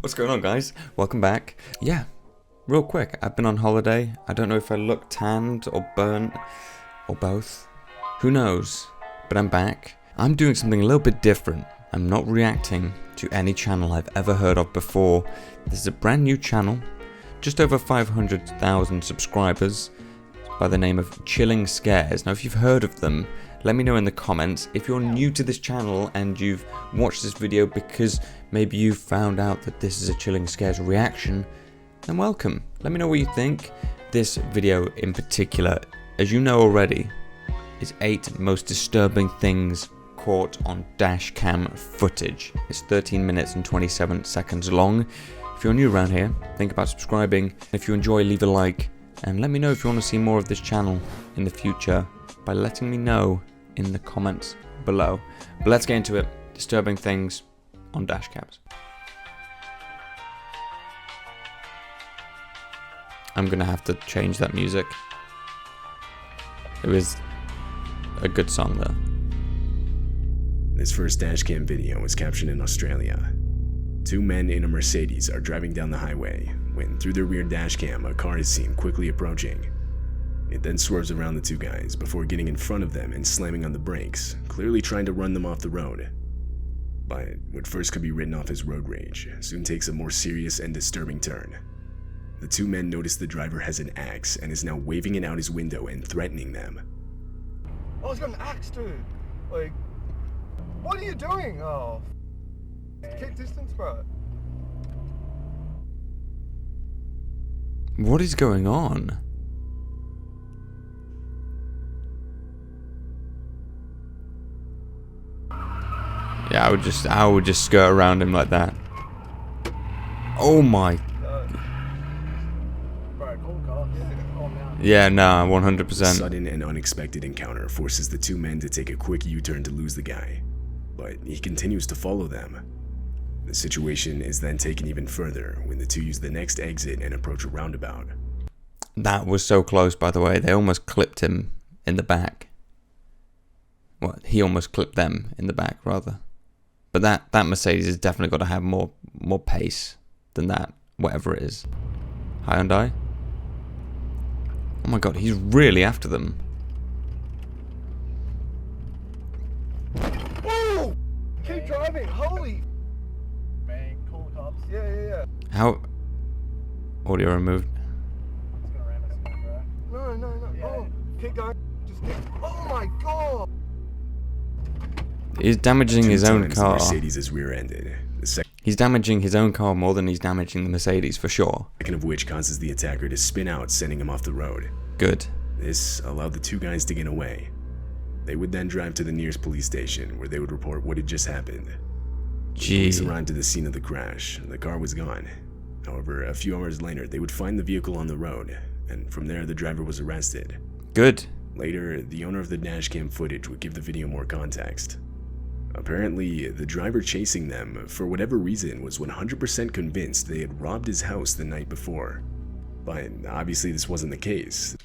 What's going on, guys? Welcome back. Yeah, real quick, I've been on holiday. I don't know if I look tanned or burnt or both. Who knows? But I'm back. I'm doing something a little bit different. I'm not reacting to any channel I've ever heard of before. This is a brand new channel, just over 500,000 subscribers, by the name of Chilling Scares. Now, if you've heard of them, let me know in the comments. If you're new to this channel and you've watched this video because maybe you've found out that this is a Chilling Scares reaction, then welcome. Let me know what you think. This video in particular, as you know already, is 8 most disturbing things caught on dash cam footage. It's 13 minutes and 27 seconds long. If you're new around here, think about subscribing. If you enjoy, leave a like, and let me know if you want to see more of this channel in the future by letting me know in the comments below. But let's get into it. Disturbing things on dash cams. I'm gonna have to change that music. It was a good song though. This first dashcam video was captured in Australia. 2 men in a Mercedes are driving down the highway when, through their rear dashcam, a car is seen quickly approaching. It then swerves around the 2 guys before getting in front of them and slamming on the brakes, clearly trying to run them off the road. But what first could be written off as road rage soon takes a more serious and disturbing turn. The 2 men notice the driver has an axe and is now waving it out his window and threatening them. Oh, he's got an axe, dude. Like, what are you doing? Oh, keep distance, bro. What is going on? Yeah, I would just skirt around him like that. Oh my. Yeah, nah, 100%. A sudden and unexpected encounter forces the 2 men to take a quick U-turn to lose the guy, but he continues to follow them. The situation is then taken even further when the 2 use the next exit and approach a roundabout. That was so close, by the way. They almost clipped him in the back. Well, he almost clipped them in the back, rather. But that Mercedes has definitely got to have more pace than that, whatever it is. Hyundai? Oh my god, he's really after them. Whoa! Keep driving, holy! Man, cool cops. Yeah. How? Audio removed. No. Yeah. Oh, keep going. Just keep. Oh my god! He's damaging his own The car. Mercedes is rear-ended. The He's damaging his own car more than he's damaging the Mercedes, for sure. second of which causes the attacker to spin out, sending him off the road. Good. This allowed the 2 guys to get away. They would then drive to the nearest police station where they would report what had just happened. When police Gee. arrived to the scene of the crash, the car was gone. However, a few hours later, they would find the vehicle on the road, and from there the driver was arrested. Good. Later, the owner of the dashcam footage would give the video more context. Apparently, the driver chasing them, for whatever reason, was 100% convinced they had robbed his house the night before. But obviously this wasn't the case.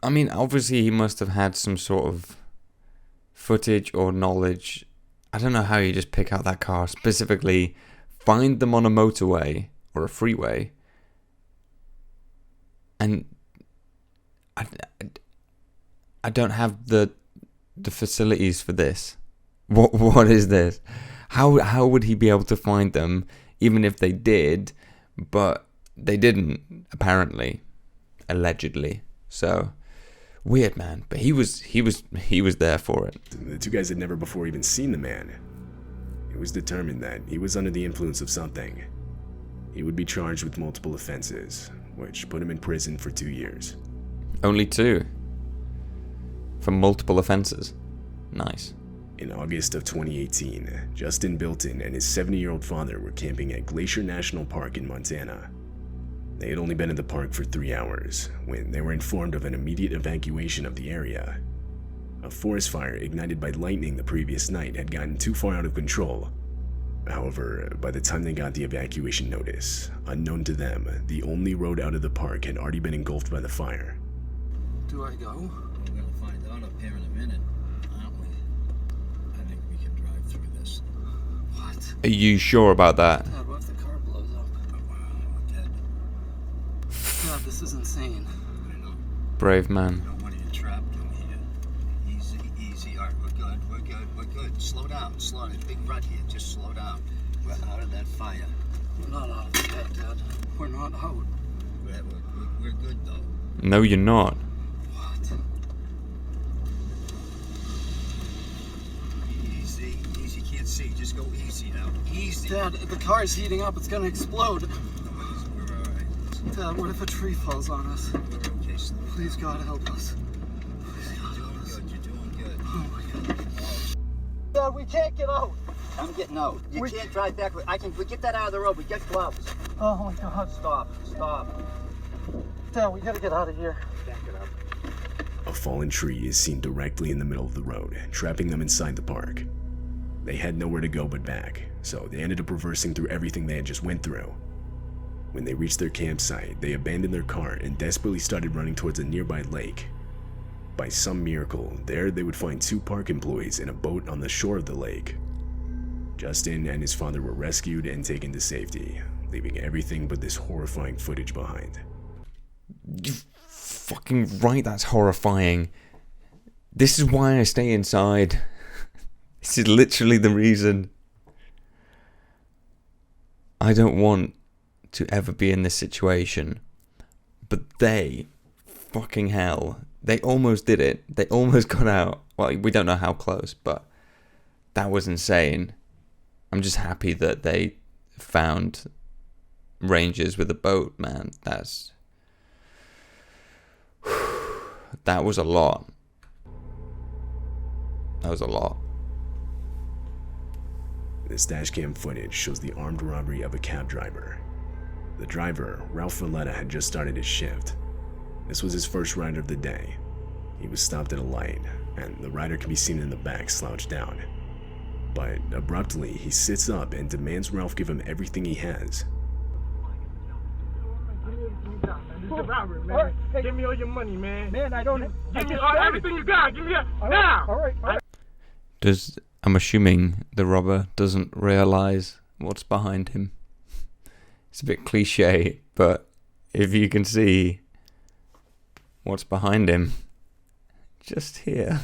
I mean, obviously he must have had some sort of footage or knowledge. I don't know how you just pick out that car, specifically find them on a motorway or a freeway, and I don't have the facilities for this. What is this? How would he be able to find them, even if they did? But they didn't, apparently, allegedly. So weird, man. But he was there for it. The 2 guys had never before even seen the man. It was determined that he was under the influence of something. He would be charged with multiple offenses, which put him in prison for 2 years. Only 2. For multiple offenses. Nice. In August of 2018, Justin Bilton and his 70-year-old father were camping at Glacier National Park in Montana. They had only been in the park for 3 hours when they were informed of an immediate evacuation of the area. A forest fire ignited by lightning the previous night had gotten too far out of control. However, by the time they got the evacuation notice, unknown to them, the only road out of the park had already been engulfed by the fire. Do I go? We're gonna find out up here in a minute, aren't we? I think we can drive through. What? Are you sure about that? Dad, what if the car blows up? We're dead. Dad, this is insane. I know. Brave man. Don't want you trapped in here. Easy, easy. All right, we're good. We're good. We're good. Slow down. Slow down. There's a big rut here. Just slow down. We're out of that fire. We're not out of the bed, Dad. We're not out. We're good, though. No, you're not. What? Easy. Easy. Can't see. Just go easy now. Easy. Dad, the car's heating up. It's gonna explode. We're all right. Dad, what if a tree falls on us? We're okay. Please, God, help us. You're doing good. You're doing good. Oh my God. Dad, we can't get out. I'm getting out. You can't drive back. We get that out of the road. We get gloves. Oh my God. Stop. Dad, we gotta get out of here. Back it up. A fallen tree is seen directly in the middle of the road, trapping them inside the park. They had nowhere to go but back, so they ended up reversing through everything they had just went through. When they reached their campsite, they abandoned their car and desperately started running towards a nearby lake. By some miracle, there they would find 2 park employees in a boat on the shore of the lake. Justin and his father were rescued and taken to safety, leaving everything but this horrifying footage behind. You fucking right, that's horrifying. This is why I stay inside. This is literally the reason. I don't want to ever be in this situation. But they, fucking hell, they almost did it. They almost got out. Well, we don't know how close, but that was insane. I'm just happy that they found rangers with a boat, man. That was a lot. That was a lot. This dashcam footage shows the armed robbery of a cab driver. The driver, Ralph Valletta, had just started his shift. This was his first ride of the day. He was stopped at a light, and the rider can be seen in the back slouched down. But abruptly, he sits up and demands Ralph give him everything he has. This is a robbery, man. Right, hey. Give me all your money, man. Man, I don't. Give me everything you got. Give me it now. All right. I'm assuming the robber doesn't realize what's behind him. It's a bit cliche, but if you can see what's behind him, just here.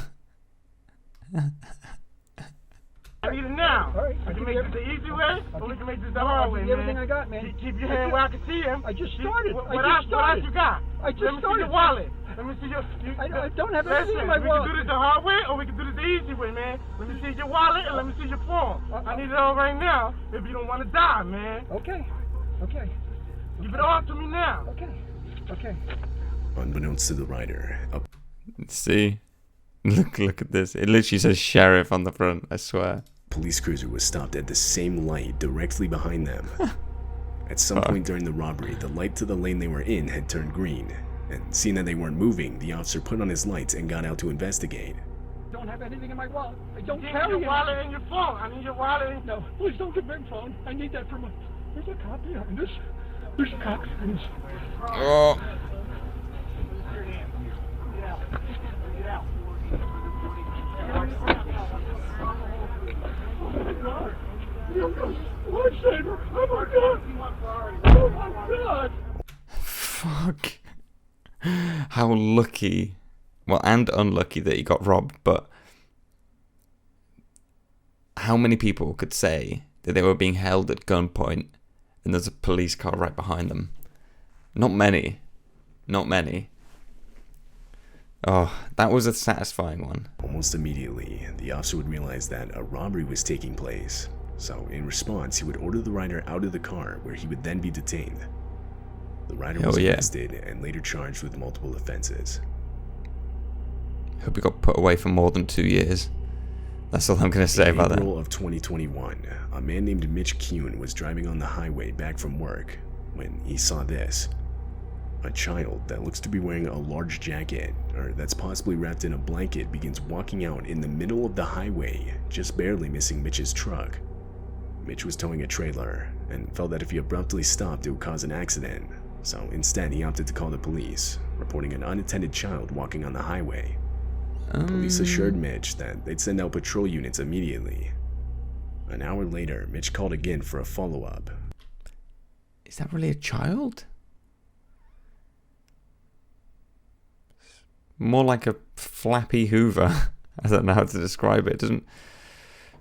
I need it now. All right. We can make this the easy way, or we can make this the hard way, man. Everything I got, man. Keep your hand where I can see him. I just started. What else you got? I just Let me see started. your wallet. Let me see your. I don't have Listen, anything in my wallet. we can do this the hard way, or we can do this the easy way, man. Let me see your wallet and let me see your phone. I need it all right now. If you don't want to die, man. Okay. Give it all to me now. Okay. Unbeknownst to the rider, a See? Look at this. It literally says sheriff on the front, I swear. police cruiser was stopped at the same light directly behind them. At some point during the robbery, the light to the lane they were in had turned green, and seeing that they weren't moving, the officer put on his lights and got out to investigate. Don't have anything in my wallet. I don't Give me carry your it. wallet and your phone. I need your wallet. No, please don't give me my phone. I need that for my. There's a cop behind us. There's a cop behind us. Oh. Lifesaver! Oh my God! Oh my God! Fuck. How lucky, well, and unlucky that he got robbed, but how many people could say that they were being held at gunpoint and there's a police car right behind them? Not many. Oh, that was a satisfying one. Almost immediately, the officer would realize that a robbery was taking place. So, in response, he would order the rider out of the car, where he would then be detained. The rider was arrested and later charged with multiple offenses. Hope he got put away for more than 2 years. That's all I'm going to say about that. In April of 2021, a man named Mitch Kuhn was driving on the highway back from work when he saw this. A child that looks to be wearing a large jacket, or that's possibly wrapped in a blanket, begins walking out in the middle of the highway, just barely missing Mitch's truck. Mitch was towing a trailer, and felt that if he abruptly stopped it would cause an accident, so instead he opted to call the police, reporting an unattended child walking on the highway. Police assured Mitch that they'd send out patrol units immediately. An hour later, Mitch called again for a follow-up. Is that really a child? More like a flappy Hoover. I don't know how to describe it. It doesn't...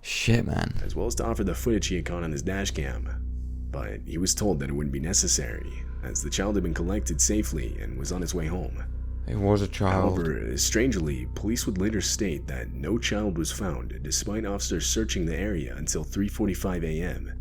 Shit, man. As well as to offer the footage he had caught on his dash cam. But he was told that it wouldn't be necessary, as the child had been collected safely and was on its way home. It was a child. However, strangely, police would later state that no child was found, despite officers searching the area until 3:45 a.m.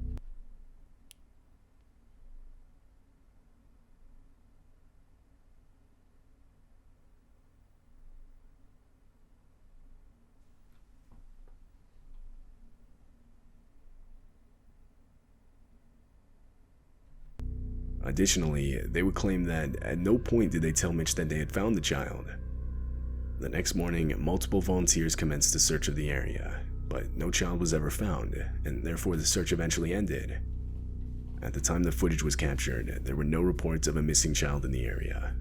Additionally, they would claim that at no point did they tell Mitch that they had found the child. The next morning, multiple volunteers commenced a search of the area, but no child was ever found, and therefore the search eventually ended. At the time the footage was captured, there were no reports of a missing child in the area.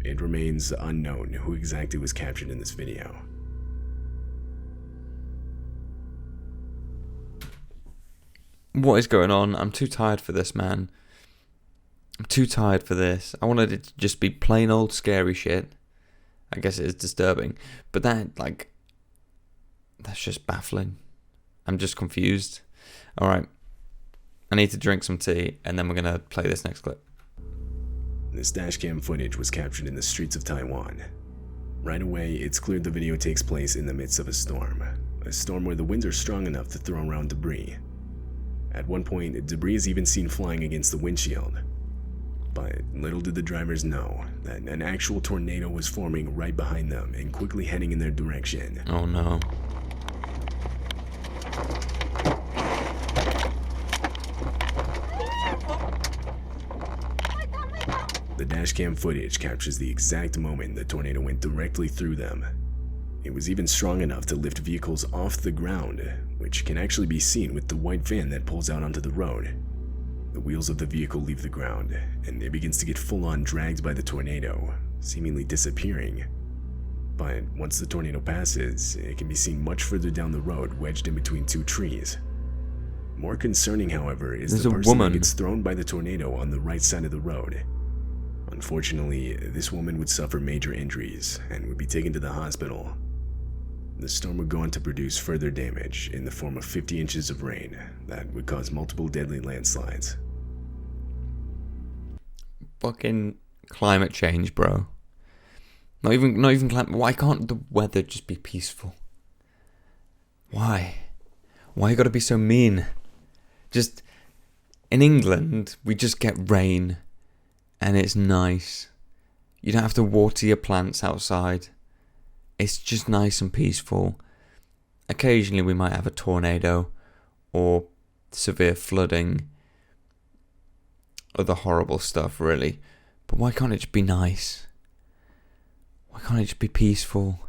It remains unknown who exactly was captured in this video. What is going on? I'm too tired for this, man. I'm too tired for this. I wanted it to just be plain old scary shit. I guess it is disturbing. But that, like, that's just baffling. I'm just confused. Alright. I need to drink some tea, and then we're going to play this next clip. This dashcam footage was captured in the streets of Taiwan. Right away, it's clear the video takes place in the midst of a storm where the winds are strong enough to throw around debris. At one point, debris is even seen flying against the windshield. But little did the drivers know that an actual tornado was forming right behind them and quickly heading in their direction. Oh no. The dashcam footage captures the exact moment the tornado went directly through them. It was even strong enough to lift vehicles off the ground, which can actually be seen with the white van that pulls out onto the road. The wheels of the vehicle leave the ground, and it begins to get full-on dragged by the tornado, seemingly disappearing. But once the tornado passes, it can be seen much further down the road, wedged in between two trees. More concerning, however, is the person that gets thrown by the tornado on the right side of the road. Unfortunately, this woman would suffer major injuries and would be taken to the hospital. The storm would go on to produce further damage in the form of 50 inches of rain that would cause multiple deadly landslides. Fucking climate change, bro. Not even climate. Why can't the weather just be peaceful? Why? Why you gotta be so mean? Just, in England, we just get rain, and it's nice. You don't have to water your plants outside. It's just nice and peaceful. Occasionally we might have a tornado, or severe flooding, other horrible stuff, really. But why can't it just be nice? Why can't it just be peaceful?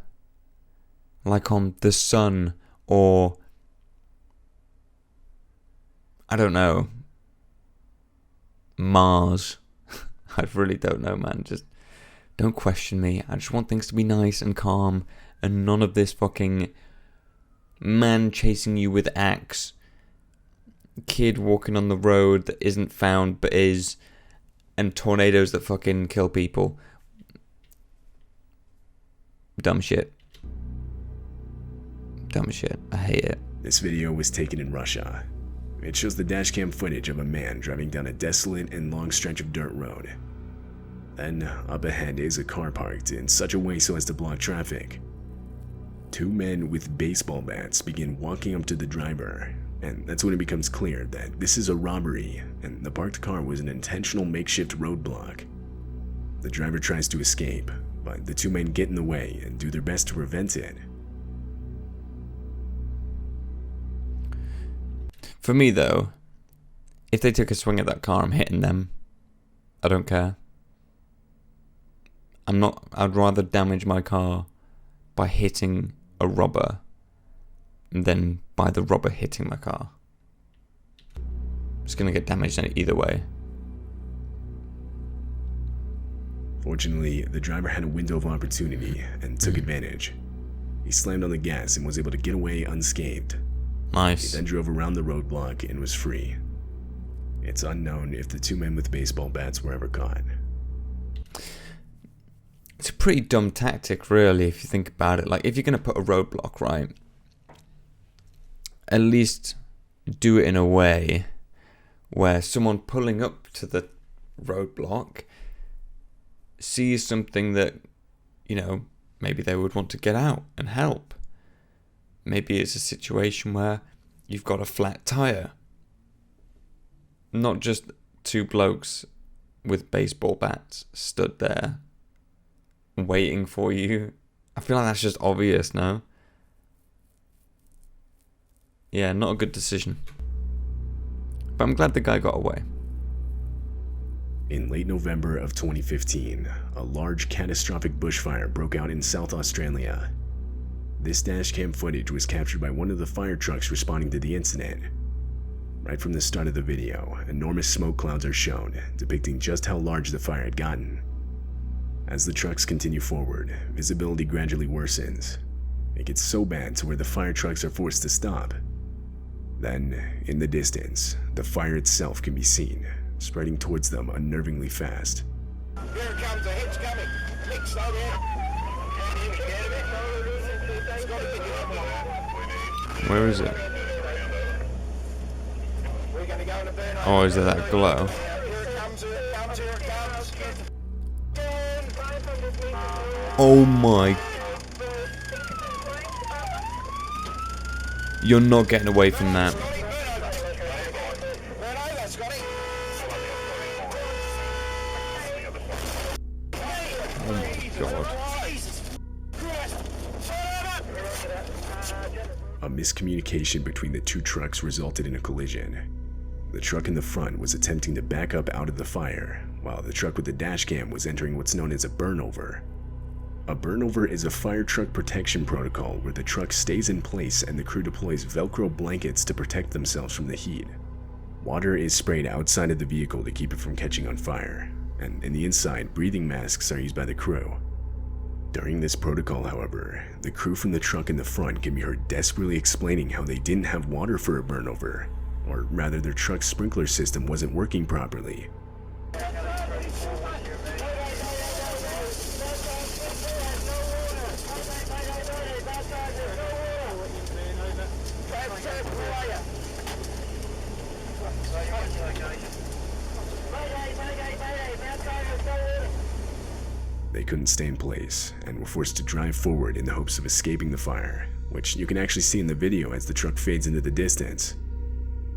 Like on the sun, or I don't know, Mars. I really don't know, man. Just don't question me. I just want things to be nice and calm, and none of this fucking man chasing you with axe, kid walking on the road that isn't found but is, and tornadoes that fucking kill people. Dumb shit. Dumb shit. I hate it. This video was taken in Russia. It shows the dashcam footage of a man driving down a desolate and long stretch of dirt road. Then, up ahead is a car parked in such a way so as to block traffic. Two men with baseball bats begin walking up to the driver, and that's when it becomes clear that this is a robbery, and the parked car was an intentional makeshift roadblock. The driver tries to escape, but the two men get in the way and do their best to prevent it. For me, though, if they took a swing at that car, I'm hitting them. I don't care. I'd rather damage my car by hitting a robber than by the robber hitting my car. It's gonna get damaged either way. Fortunately, the driver had a window of opportunity and took advantage. He slammed on the gas and was able to get away unscathed. Nice. He then drove around the roadblock and was free. It's unknown if the two men with baseball bats were ever caught. It's a pretty dumb tactic, really, if you think about it. Like, if you're going to put a roadblock, right, at least do it in a way where someone pulling up to the roadblock sees something that, you know, maybe they would want to get out and help. Maybe it's a situation where you've got a flat tire. Not just two blokes with baseball bats stood there waiting for you. I feel like that's just obvious now. Yeah, not a good decision. But I'm glad the guy got away. In late November of 2015, a large catastrophic bushfire broke out in South Australia. This dashcam footage was captured by one of the fire trucks responding to the incident. Right from the start of the video, enormous smoke clouds are shown, depicting just how large the fire had gotten. As the trucks continue forward, visibility gradually worsens. It gets so bad to where the fire trucks are forced to stop. Then, in the distance, the fire itself can be seen, spreading towards them unnervingly fast. Here it comes, the head's coming. Nick, slow down. Where is it? We're going to go in a burn. Oh, is it that glow? Here it comes, here it comes, here it comes. Oh my. You're not getting away from that. Oh my god. A miscommunication between the two trucks resulted in a collision. The truck in the front was attempting to back up out of the fire, while the truck with the dashcam was entering what's known as a burnover. A burnover is a fire truck protection protocol where the truck stays in place and the crew deploys Velcro blankets to protect themselves from the heat. Water is sprayed outside of the vehicle to keep it from catching on fire, and in the inside, breathing masks are used by the crew. During this protocol, however, the crew from the truck in the front can be heard desperately explaining how they didn't have water for a burnover, or rather their truck's sprinkler system wasn't working properly. They couldn't stay in place and were forced to drive forward in the hopes of escaping the fire, which you can actually see in the video as the truck fades into the distance.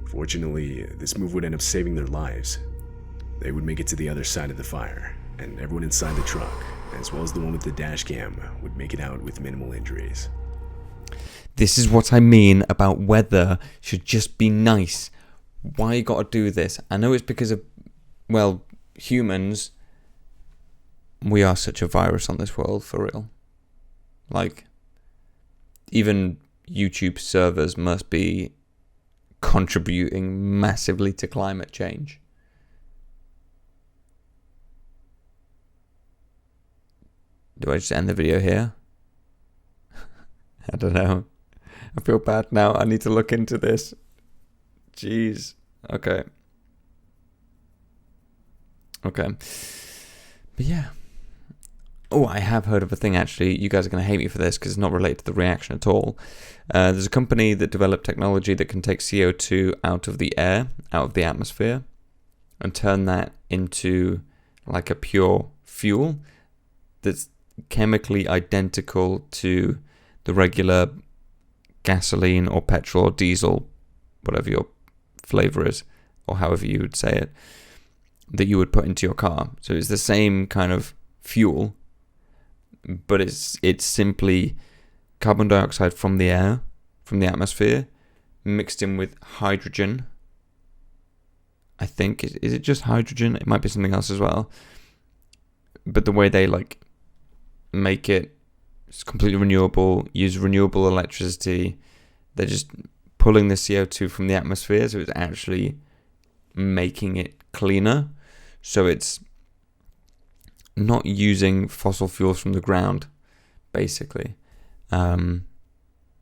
Fortunately, this move would end up saving their lives. They would make it to the other side of the fire, and everyone inside the truck, as well as the one with the dash cam, would make it out with minimal injuries. This is what I mean about weather should just be nice. Why you gotta do this? I know it's because of, well, humans. We are such a virus on this world, for real. Like, even YouTube servers must be contributing massively to climate change. Do I just end the video here? I don't know. I feel bad now. I need to look into this. Jeez. Okay. Okay. But yeah. Oh, I have heard of a thing, actually. You guys are going to hate me for this because it's not related to the reaction at all. There's a company that developed technology that can take CO2 out of the air, out of the atmosphere, and turn that into like a pure fuel that's chemically identical to the regular gasoline or petrol or diesel, whatever your flavor is, or however you would say it, that you would put into your car. So it's the same kind of fuel, but it's simply carbon dioxide from the air, from the atmosphere, mixed in with hydrogen. I think, is it just hydrogen? It might be something else as well. But the way they like make it, it's completely renewable, use renewable electricity. They're just pulling the CO2 from the atmosphere, so it's actually making it cleaner. So it's not using fossil fuels from the ground, basically.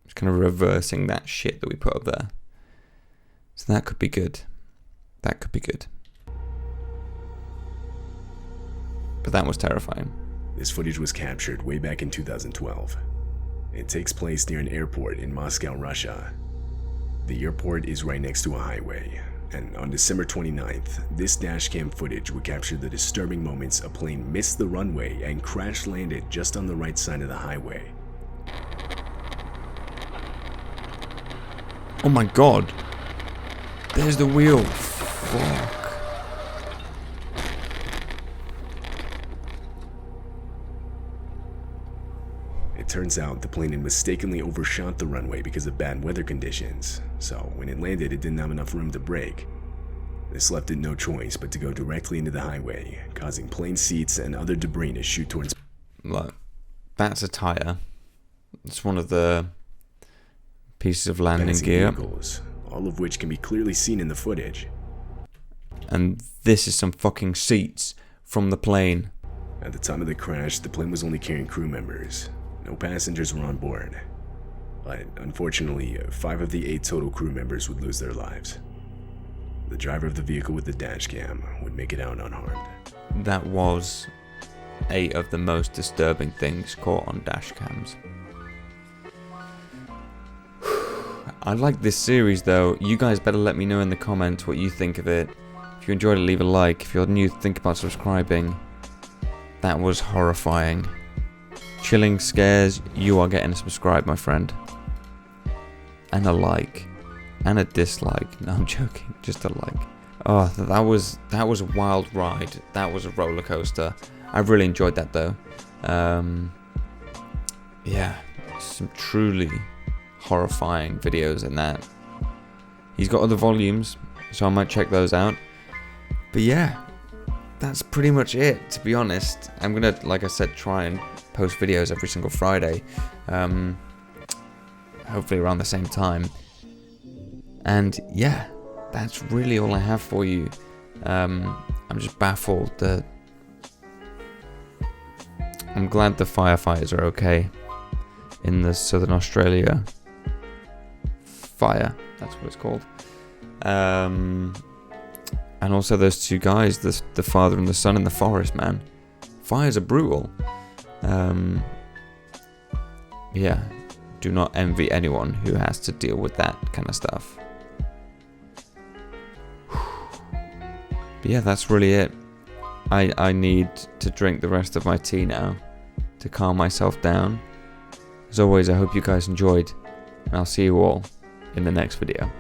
It's kind of reversing that shit that we put up there. So that could be good. That could be good. But that was terrifying. This footage was captured way back in 2012. It takes place near an airport in Moscow, Russia. The airport is right next to a highway, and on December 29th, this dashcam footage would capture the disturbing moments a plane missed the runway and crash landed just on the right side of the highway. Oh my god. There's the wheel. Fuck. It turns out the plane had mistakenly overshot the runway because of bad weather conditions, so when it landed it didn't have enough room to brake. This left it no choice but to go directly into the highway, causing plane seats and other debris to shoot towards... Look, that's a tire. It's one of the pieces of landing gear. Vehicles, all of which can be clearly seen in the footage. And this is some fucking seats from the plane. At the time of the crash, the plane was only carrying crew members. No passengers were on board. But unfortunately, 5 of the 8 total crew members would lose their lives. The driver of the vehicle with the dashcam would make it out unharmed. That was 8 of the most disturbing things caught on dashcams. I like this series though. You guys better let me know in the comments what you think of it. If you enjoyed it, leave a like. If you're new, think about subscribing. That was horrifying. Chilling scares, you are getting a subscribe, my friend. And a like. And a dislike. No, I'm joking. Just a like. Oh, that was a wild ride. That was a roller coaster. I really enjoyed that though. Yeah, some truly horrifying videos in that. He's got other volumes, so I might check those out. But yeah, that's pretty much it, to be honest. I'm gonna, like I said, try and post videos every single Friday. Hopefully around the same time. And yeah, that's really all I have for you. I'm just baffled that... I'm glad the firefighters are okay in the Southern Australia fire, that's what it's called. And also those 2 guys, the father and the son in the forest, man. Fires are brutal. Yeah, do not envy anyone who has to deal with that kind of stuff. But yeah, that's really it. I need to drink the rest of my tea now to calm myself down. As always, I hope you guys enjoyed, and I'll see you all in the next video.